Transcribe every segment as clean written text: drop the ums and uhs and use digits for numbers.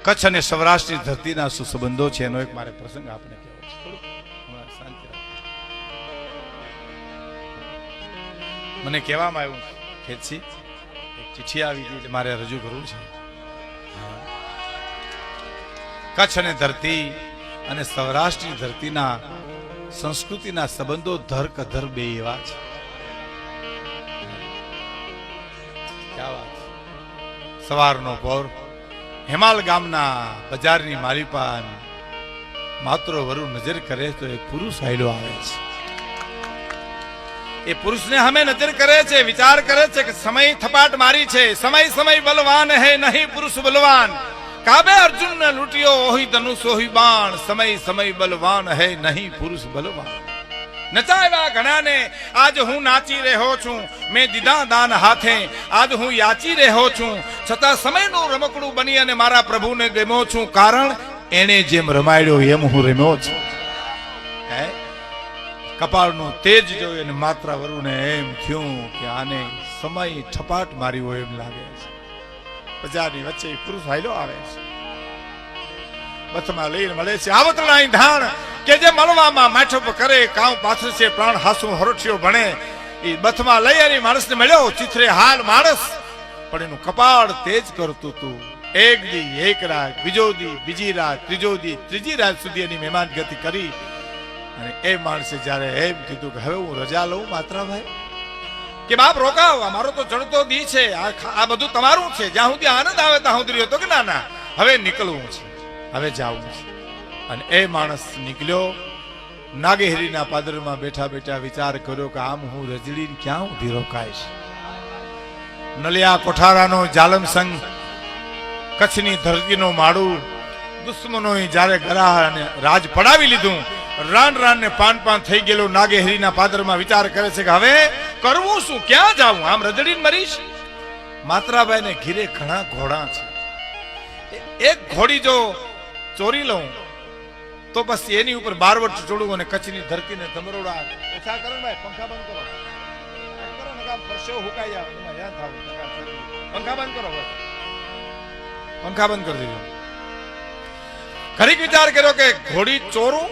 કચ્છ અને સૌરાષ્ટ્રની ધરતીના શું સંબંધો છે એનો એક મારે પ્રસંગ આપને કહેવો છે. શાંતિ રાખો. મને કહેવામાં આવ્યું ખેતસી એક ચિઠ્ઠી આવી હતી એટલે મારે રજૂ કરવું છે. કચ્છ અને ધરતી અને સૌરાષ્ટ્રની ધરતીના સંસ્કૃતિના સંબંધો ધર કધર બે એવા છે. સવારનો પોર હેમાલ ગામના બજારની માલિપા માત્ર વરુ નજર કરે તો એક પુરુષ હાઈલો આવે છે. એ પુરુષને હમે નજર કરે છે, વિચાર કરે છે કે સમય થપાટ મારી છે, સમય સમય બલવાન હે નહીં પુરુષ બલવાન, કાબે અર્જુન ને લૂંટ્યો ઓહી ધનુષ ઓહી બાણ, સમય સમય બલવાન હે નહીં પુરુષ બલવાન. નચાવ્યા ઘણાને આજ હું નાચી રહ્યો છું, મેં દીધા દાન હાથે આજ હું યાચી રહ્યો છું, છતાં સમયનું રમકડું બની અને મારા પ્રભુને ગમ્યો છું, કારણ એને જેમ રમાડ્યો એમ હું રમ્યો છું. હે કપાળનું તેજ જોઈ અને માત્રા વરુને એમ થયું કે આને સમય ઠપાટ મારી હોય એમ લાગે છે. બજારની વચ્ચે પુરુષ હાઈલો આવે છે, બથમાં લઈને મળે છે આવતરણાઈ ધાણ કે જે મળવામાં માઠપ કરે, કામ પાછળ છે પ્રાણ હાસુ હરોઠિયો ભણે. એ બથમાં લઈ અને માણસને મળ્યો ચિત્રે હાલ માણસ, પણ એનું કપાળ તેજ કરતું તું. એક દી એક રાત, બીજો દી બીજી રાત, ત્રીજો દી ત્રીજી રાત સુધી એની મહેમાન ગતિ કરી. અને એ માણસે જયારે એમ કીધું કે હવે હું રજા લઉં માત્રાભાઈ, કે બાપ રોકાવ, અમારો તો ચડતો દી છે, આ બધું તમારું છે, જ્યાં સુધી આનંદ આવે ત્યાં સુધી હતો કે ના ના હવે નીકળવું છે, હવે જાવું છે. અને એ માણસ નીકળ્યો. નાગેહરીના પાદરમાં બેઠા બેઠા વિચાર કર્યો કે આમ હું રજડીને ક્યાં સુધી રોકાઈશ. નલિયા કોઠારાનો જાલમ સંગ, કચ્છની ધરતીનો માળું, દુશ્મનોએ જ્યારે ગરા અને રાજ પડાવી લીધું, રાન રાન ને પાન પાન થઈ ગયેલો નાગેહરીના પાદરમાં વિચાર કરે છે કે હવે કરવું શું, ક્યાં જાવું, આમ રજડીને મરીશ. માત્રાભાઈ ને ઘીરે ઘણા ઘોડા છે, એક ઘોડી જો ચોરી લઉં તો બસ એની ઉપર બારવટ ચોડું અને કચ્છની ધરતીને ધમરોડા ઓછા કરો. ભાઈ પંખા બંધ કરો, હુકાઈ જાવ, પંખા બંધ કરો, પંખા બંધ કરી દીધો. ઘડીક વિચાર કર્યો કે ઘોડી ચોરું,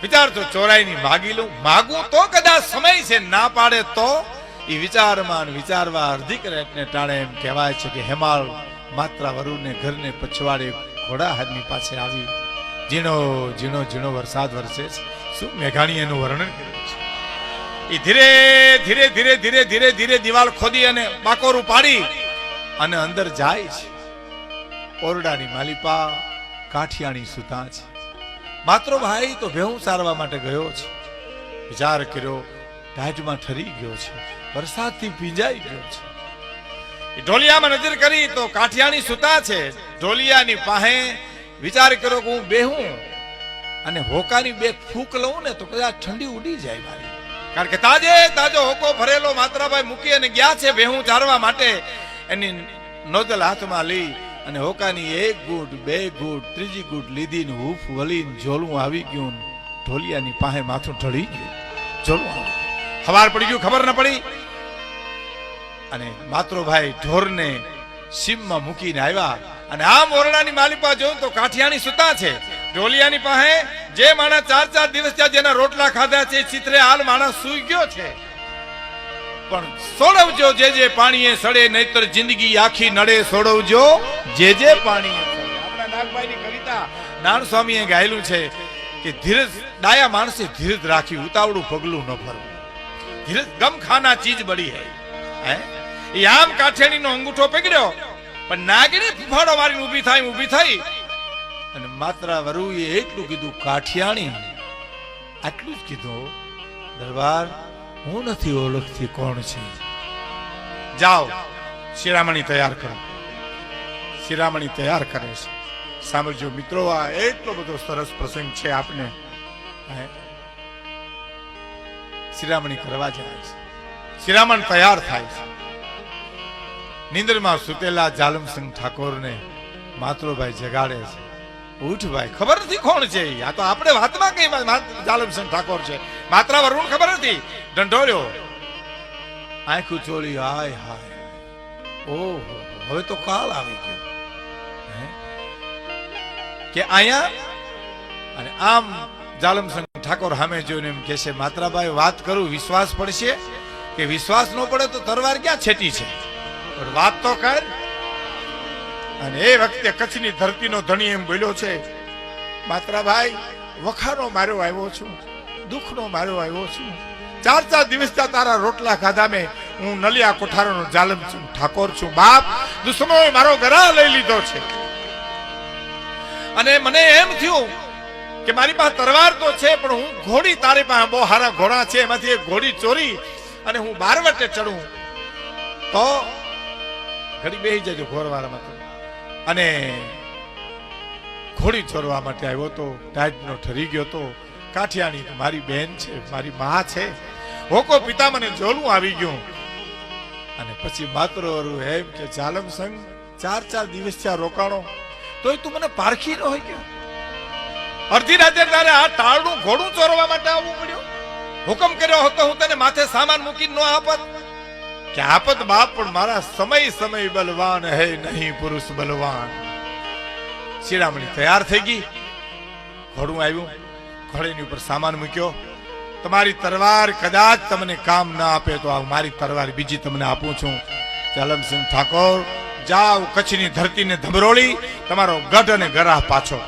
વિચાર તો ચોરાઈ ની માગી લઉં, માગું તો કદાચ સમય છે, ના પાડે તો. એ વિચારમાં વિચારવા અર્ધિક રેટને ટાણે એમ કહેવાય છે કે હેમાળ માત્રા વરુને ઘરને પછવાડે ઘોડા હાથની પાસે આવી. ઝીણો ઝીણો ઝીણો વરસાદ વરસે છે. શું મેઘાણી એનું વર્ણન કર્યું છે. એ ધીરે ધીરે ધીરે ધીરે ધીરે ધીરે દિવાલ ખોદી અને બાકોરું પાડી અને અંદર જાય છે. ઓરડાની માલિપા કાઠિયાણી સુતા છે. માત્ર ભાઈ તો ભેહું સારવા માટે ગયો છે. વિચાર કર્યો ઢાઢમાં ઠરી ગયો છે, વરસાદથી ભીંજાઈ ગયો છે. ઢોલિયામાં નજર કરી તો કાઠિયાણી સુતા છે. ઢોલિયાની પાસે વિચાર કર્યો કે હું બેહું અને હોકાની બે ફૂંક લઉં ને તો કદાચ ઠંડી ઉડી જાય મારી, કારણ કે તાજે તાજો હોકો ભરેલો માત્રાભાઈ મૂકી અને ગયા છે ભેહું ચારવા માટે. એની નોદલ હાથમાં લઈ અને હોકાની એક ગુટ, બે ગુટ, ત્રીજી ગુટ લીધી ને હૂફ વળીને ઝોલું આવી ગયું. ઢોલિયાની પાસે માથું ઢળી ગયું, ઝોલું આવી ગયું. સવાર પડી ગયું, ખબર ન પડી. અને માત્રોભાઈ ઢોરને સીમમાં મૂકીને આવ્યા અને આમ ઓરડાની માલિપા જોયું તો કાઠિયાણી સુતા છે. ઢોલિયાની પાસે જે માણસ 4-4 દિવસ ત્યાં જેના રોટલા ખાધા છે, ચિત્રે હાલ માણસ સૂઈ ગયો છે. પણ સોડવજો જે જે પાણીએ સડે, નહીતર જિંદગી આખી નડે. સોડવજો જે જે પાણીએ સડે. આપણા નાગભાઈની કવિતા નાણ સ્વામીએ ગાયેલું છે કે ધીરજ, ડાયા માણસે ધીરજ રાખી, ઉતાવળું પગલું ન ભરવું. ધીરજ ગમખાના ચીજ બળી હે. એ આમ કાઠિયાણીનો અંગૂઠો પકડ્યો, પણ નાગીણી ફૂફાડો મારીને ઊભી થઈ અને માત્રા વરુએ એટલું કીધું, કાઠિયાણી આટલું જ કીધું, દરબાર હું નથી ઓળખતી કોણ છે, જાઓ શિરામણી તૈયાર કરો. શિરામણી તૈયાર કરે છે. સાંભળજો મિત્રો, આ એટલો બધો સરસ પ્રસંગ છે. આપને શિરામણી કરવા જાય છે. શિરામણ તૈયાર થાય છે. નિંદ્રમાં સુતેલા જાલમસિંહ ઠાકોરને માત્રોભાઈ જગાડે છે. ઉઠ ભાઈ, ખબર નથી કોણ છે. આ તો આપણે વાતમાં કઈ જાલમસિંહ ઠાકોર છે, માત્રા વરુણ ખબર નથી. ઢંઢોળ્યો, આંખું ચોળી, હાય હાય, ઓહો હવે તો કાળ આવી ગયો. કે અહીંયા અને આમ જાલમસિંહ ઠાકોર સામે જોઈને એમ કહે છે, માત્રાભાઈ વાત કરું, વિશ્વાસ પડશે કે વિશ્વાસ ન પડે તો તરવાર ક્યાં છેટી છે, પણ વાત તો કર. અને એ વખતે કચ્છની ધરતીનો ધણી એમ બોલ્યો છે, માત્રાભાઈ વખાનો માર્યો આવ્યો છું, દુઃખનો માર્યો આવ્યો છું. 4 દિવસ તારા રોટલા ખાધા મેં. હું નલિયા કોઠારનો જાલમસિંહ ઠાકોર છું. બાપ દુશ્મનોએ મારો ગરા લઈ લીધો છે અને મને એમ થયું કે મારી પાસે તરવાર તો છે, પણ હું ઘોડી, તારી પાસે બહુ સારા ઘોડા છે, એમાંથી એક ઘોડી ચોરી અને હું બારવટે ચડું તો ઘડી બેસી જજો ઘોરવાળામાં. અને ઘોડી ચોરવા માટે આવ્યો તો ટાઈટનો ઠરી ગયો તો. કાઠિયાણી મારી બેન છે, મારી મા છે, હોકો પિતા મને જોલું આવી ગયું. અને પછી માત્ર એમ કે જાલમસિંહ 4 દિવસ ત્યાં રોકાણો તોય તું મને પારખી ન હોય ગયો. અડધી રાતે તારે આ ટાળનું ઘોડું ચોરવા માટે આવવું પડ્યું. હુકમ કર્યો હતો હું તને માથે સામાન મૂકી ન આપત કે આપત બાપ, પણ મારા સમય બલવાન હે નહીં પુરુષ બલવાન. શિરામણી તૈયાર થઈ ગઈ, ઘોડું આવ્યું, ઘોડીની ઉપર સામાન મૂક્યો. તમારી તરવાર કદાચ તમને કામ ના આપે તો મારી તરવાર બીજી તમને આપું છું. જાલમસિંહ ઠાકોર જાઓ, કચ્છની ધરતીને ધમરોળી તમારો ગઢ અને ગરાહ પાછો.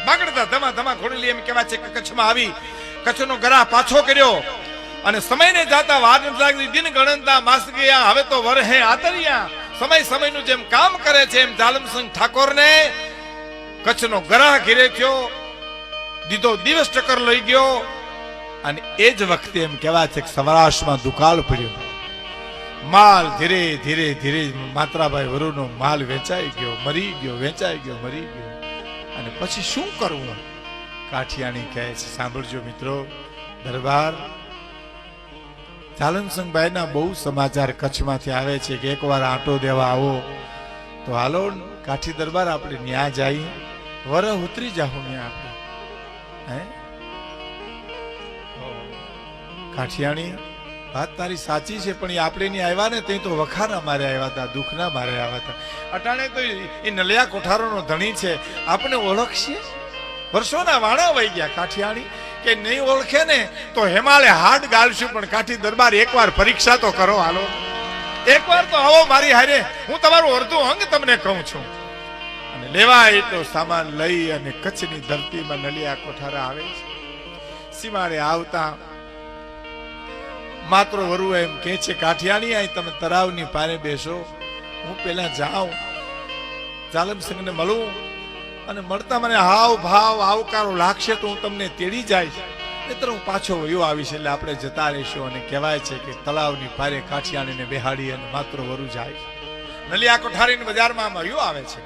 બાગડતા ધમા ધમા ઘોડી એમ કહેવાય છે કે કચ્છમાં આવી કચ્છનો ગરાહ પાછો કર્યો. અને સમયને જાતા વાર નથી લાગતી, દિન ગણનતા માસ ગયા, હવે તો વરહે આતરિયા. સમયનું જેમ કામ કરે છે એમ જાલમસિંહ ઠાકોરને કચ્છનો ગરાહ ઘેરે થયો, દીધો દિવસ ટક્કર લઈ ગયો. અને એ જ વખતે એમ કહેવાય છે કે સૌરાષ્ટ્રમાં દુકાળ પડ્યો. માલ ધીરે ધીરે માત્રાભાઈ વરુનો માલ વેચાઈ ગયો, મરી ગયો, વેચાઈ ગયો, મરી ગયો. અને પછી શું કરવું? કાઠિયાણી કહે છે, સાંભળજો મિત્રો, દરબાર જાલમસિંહભાઈના બહુ સમાચાર કચ્છમાંથી આવે છે કે એકવાર આંટો દેવા આવો તો હાલો કાઠી દરબાર આપણે ન્યા જઈ, વરહ ઉતરી જાહું ન્યા આપણે. હે કાઠિયાણી, વાત તારી સાચી છે, પણ એ આપણે ની આવ્યા ને તે તો વખાના મારે આવ્યા હતા, દુઃખના મારે આવ્યા હતા. અટાણે તો એ નલિયા કોઠારોનો ધણી છે, આપણે ઓળખશે? વર્ષોના વાણા વહી ગયા. કાઠિયાણી કે નહીં ઓળખે ને તો હિમાલય હાડ ગાલશું, પણ કાઠી દરબાર એકવાર પરીક્ષા તો કરો, હાલો એકવાર તો આવો મારી હારે, હું તમારું અડધું અંગ તમને કહું છું. અને લેવા એટલો સામાન લઈ અને કચ્છની ધરતીમાં નલિયા કોઠારા આવે છે. સીમાડે આવતા માત્ર વરુ એમ કે છે, કાઠિયાણી અહીં તમે તરાવની પારે બેસો, હું પેલા જાઉં જાલમસિંહને મળું, અને મળતા મને હાવ ભાવ આવકારો લાગશે તો હું તમને તેડી જઈશ, નહીતર હું પાછો વયો આવીશ. એટલે આપણે જતા રહીશું. અને કહેવાય છે કે તળાવની પારે કાઠિયાણીને બેહાડી અને માત્ર વરુ જાય. નલિયા કોઠારીની બજારમાં વયો આવે છે.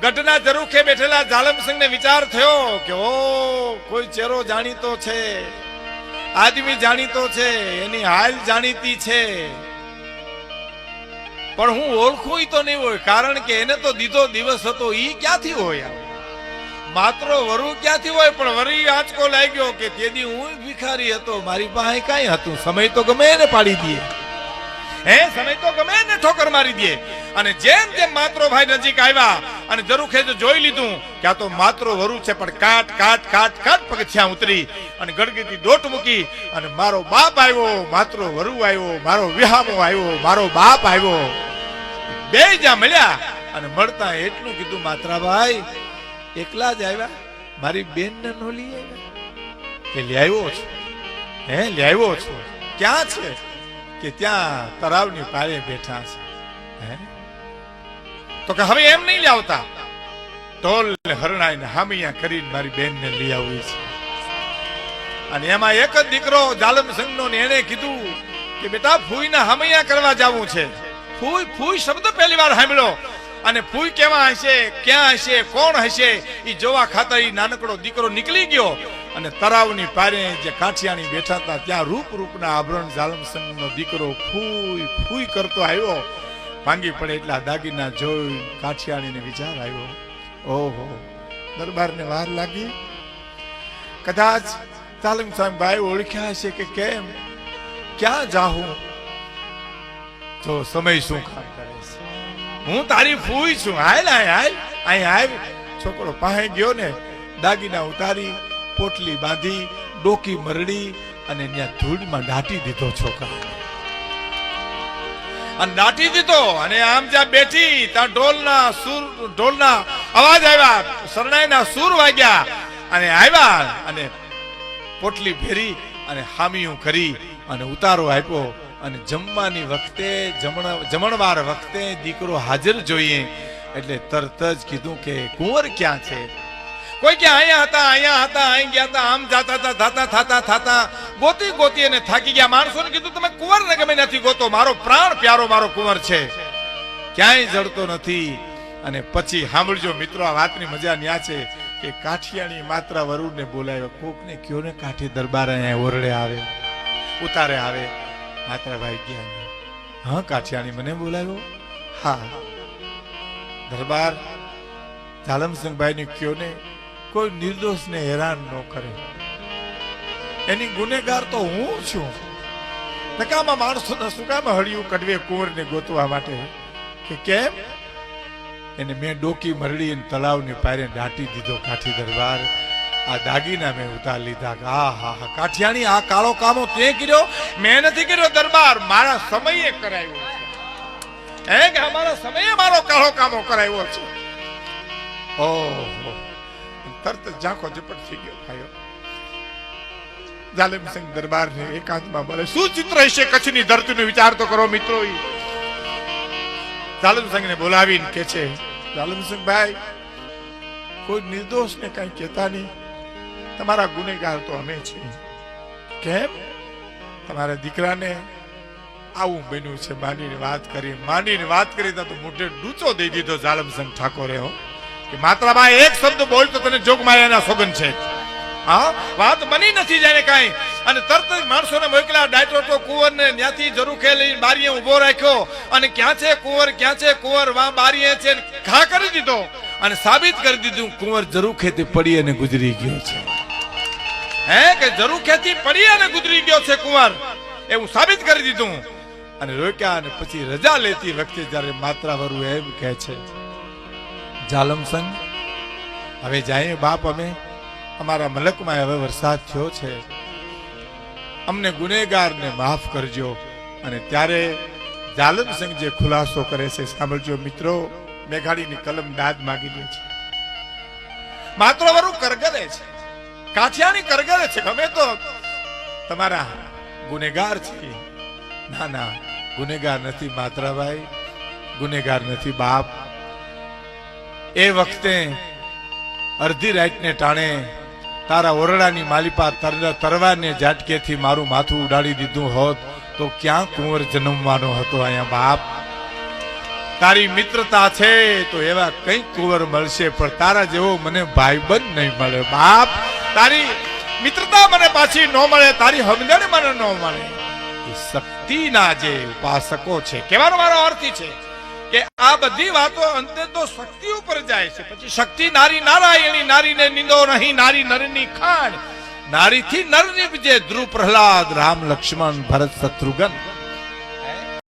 ગઢના ઝરૂખે બેઠેલા જાલમસિંહને વિચાર થયો કે ઓ કોઈ ચહેરો જાણીતો છે, આદમી જાણીતો છે, એની હાલ જાણીતી છે, પણ હું ઓળખું તો નહીં હોય, કારણ કે એને તો દીધો દિવસ હતો. ઈ ક્યાંથી હોય? માત્ર વરુ ક્યાંથી હોય? પણ વરી આંચકો લાગ્યો કે તેદી હું ભિખારી હતો, મારી પાસે કઈ હતું. સમય તો ગમે એને પાડી દે, સમય તો ગમે એને ઠોકર મારી દે. અને જેમ જેમ માત્રો ભાઈ નજીક આવ્યા અને ઝરૂખે જોઈ લીધું કે આ તો માત્રો વરુ છે, પણ કાટ કાટ કાટ કાટ પગથિયાં ઉતરી અને ગડગીતી દોટ મૂકી અને મારો બાપ આવ્યો, માત્રો વરુ આવ્યો, મારો વિહામો આવ્યો, મારો બાપ આવ્યો. બે જ્યાં મળ્યા અને મળતા એટલું કીધું, માત્રાભાઈ એકલા જ આવ્યા, મારી બેન ને નો લઈ આવ્યા? કે લઈ આવ્યો છું. લઈ આવ્યો છું. ક્યાં છે? કે ત્યાં તળાવની પાળે બેઠા છે. તો કે હવે એમ નહીં લાવતા, ઢોલ ને હરણાઈને હામિયા કરીને મારી બેન ને લઈ આવી છે. અને એમાં એક જ દીકરો જાલમસિંહ નો, એને કીધું કે બેટા ફૂઈ ના હામિયા કરવા જવું છે. ફૂઈ ફૂઈ શબ્દ પહેલી વાર સાંભળ્યો. અને ફૂઈ કેવા હશે, ક્યાં હશે, કોણ હશે, એ જોવા ખાતર એ નાનકડો દીકરો નીકળી ગયો. અને તળાવની પારે જે કાઠિયાણી બેઠા હતા ત્યાં રૂપના આભરણ જાલમસિંહ નો દીકરો ફૂઈ ફૂઈ કરતો આવ્યો. ભાંગી પડે એટલા દાગીના જોઈ કાઠિયાણીને વિચાર આવ્યો, ઓહો દરબારને વાર લાગી, કદાચ જાલમસિંહ ભાઈ ઓળખ્યા હશે કે કેમ, ક્યાં જાહું? તો સમય શું કામ કરે છે? હું તારી ફૂઈ છું, હાલ હાલ હાલ અહીં આવ. છોકરો પાસે ગયો ને, દાગીના ઉતારી, પોટલી બાંધી, ડોકી મરડી અને ત્યાં ધૂળમાં દાટી દીધો છોકરા. અને દાટી દીધો અને આમ જ્યાં બેઠી ત્યાં ઢોલના અવાજ આવ્યા, શરણાઈના સૂર વાગ્યા અને આવ્યા અને પોટલી ફેરી અને હામીયું કરી અને ઉતારો આપ્યો. અને જમવાની વખતે જમણવાર વખતે દીકરો હાજર જોઈએ એટલે તરત જ કીધું કે કુંવર ક્યાં છે? કોઈ કે અહીંયા હતા, અહીં ગયા હતા, આમ જાતા થતા ગોતી અને થાકી ગયા. માણસોને કીધું તમે કુંવરને ગમે નથી ગોતો, મારો પ્રાણ પ્યારો મારો કુંવર છે, ક્યાંય જડતો નથી. અને પછી સાંભળજો મિત્રો, આ વાતની મજા ન્યા છે કે કાઠિયાણી માત્રા વરુણને બોલાવ્યો. કોકને કયો ને કાઠી દરબાર અહીંયા ઓરડે આવે, ઉતારે આવે. માત્રાભાઈ ગયા. હા કાઠિયાણી મને બોલાવ્યો? હા. દરબાર ઝાલમસિંહભાઈ ને કયો ને કોઈ નિર્દોષ ને હેરાન ન કરે, એની ગુનેગાર તો હું છું. નકામા માણસો શું કામ હળિયું કડવે કુંવરને ગોતવા માટે? કે કેમ? એને મેં ડોકી મરડી અને તળાવની પારે દાટી દીધો. કાઠી દરબાર આ દાગીના મેં ઉતાર લીધા. હા હા હા કાઠિયાણી, આ કાળો કામો તે કર્યો? મેં નથી કર્યો દરબાર, મારા સમયે કરાવ્યો છે. હે કે અમારા સમયે મારો કાળો કામો કરાવ્યો છે. ઓહો, તરત ઝાંખો ઝપટ થઈ ગયો ભાઈઓ. ઝાલમસિંહ દરબારને એકાંતમાં બોલે, શું ચિત્ર હશે કચ્છની ધરતીનો વિચાર તો કરો મિત્રો. ઝાલમસિંહને બોલાવીને કે છે, ઝાલમસિંહભાઈ કોઈ નિર્દોષને કઈ કહેતા નહીં, તમારા ગુનેગાર તો અમે છીએ. કેમ? તમારા દીકરાને આવું બન્યું છે. માંડીને વાત કરી તો મોઢે ડૂચો દઈ દીધો ઝાલમસિંહ ઠાકોરે. હો કે માત્રાભાઈ એક શબ્દ બોલ તો તને જોગમાયાના સોગન છે. હા વાત બની નથી જાણે કાંઈ. અને તરત જ માણસોને મોકલ્યા. ડાયટો તો કુંવરને ત્યાંથી જરૂખે લઈને બારીએ ઉભો રાખ્યો અને ક્યાં છે કુંવર વાં બારીએ છે ઘા કરી દીધો અને સાબિત કરી દીધું કુંવર જરૂખેથી પડી અને ગુજરી ગયો છે. હે કે જરૂખેથી પડી અને ગુજરી ગયો છે કુંવર, એવું સાબિત કરી દીધું. અને રોક્યા. અને પછી રજા લેતી વખતે જ્યારે માત્રાવરુ એમ કહે છે, ઝાલમસિંહ હવે જાય બાપ, અમે અમારા મલકમાં હવે વરસાદ થયો છે, અમને ગુનેગારને માફ કરજો. અને ત્યારે ઝાલમસિંહ જે ખુલાસો કરે છે સાંભળજો મિત્રો. મેઘાણીની કલમ દાદ માગી લે છે. માત્રવરુ કરગરે છે, કાઠિયાની કરગરે છે, અમે તો તમારા ગુનેગાર છીએ. ના ના, ગુનેગાર નથી માત્રાભાઈ, ગુનેગાર નથી બાપ. એ વખતે અડધી રાતને ટાણે તારા ઓરડાની માલિપા તરવારને ઝાટકેથી મારું માથું ઉડાડી દીધું હોત તો ક્યાં કુંવર જન્મવાનો હતો અહીંયા બાપ. તારી મિત્રતા છે તો એવા કઈ કુંવર મળશે, પણ તારા જેવો મને ભાઈબંધ નહીં મળે બાપ. તારી મિત્રતા મને પાછી ન મળે, તારી સમજણ મને ન મળે. એ શક્તિના જે ઉપાસકો છે, કહેવાનો મારો અર્થ છે કે આ બધી વાતો અંતે તો શક્તિ ઉપર જાય છે. પછી શક્તિ નારી નારાયણી, નારીને નિંદો નહીં, નારી નરની ખાણ, નારીથી નર નિપજે. ધ્રુવ પ્રહલાદ, રામ લક્ષ્મણ ભરત શત્રુઘ્ન.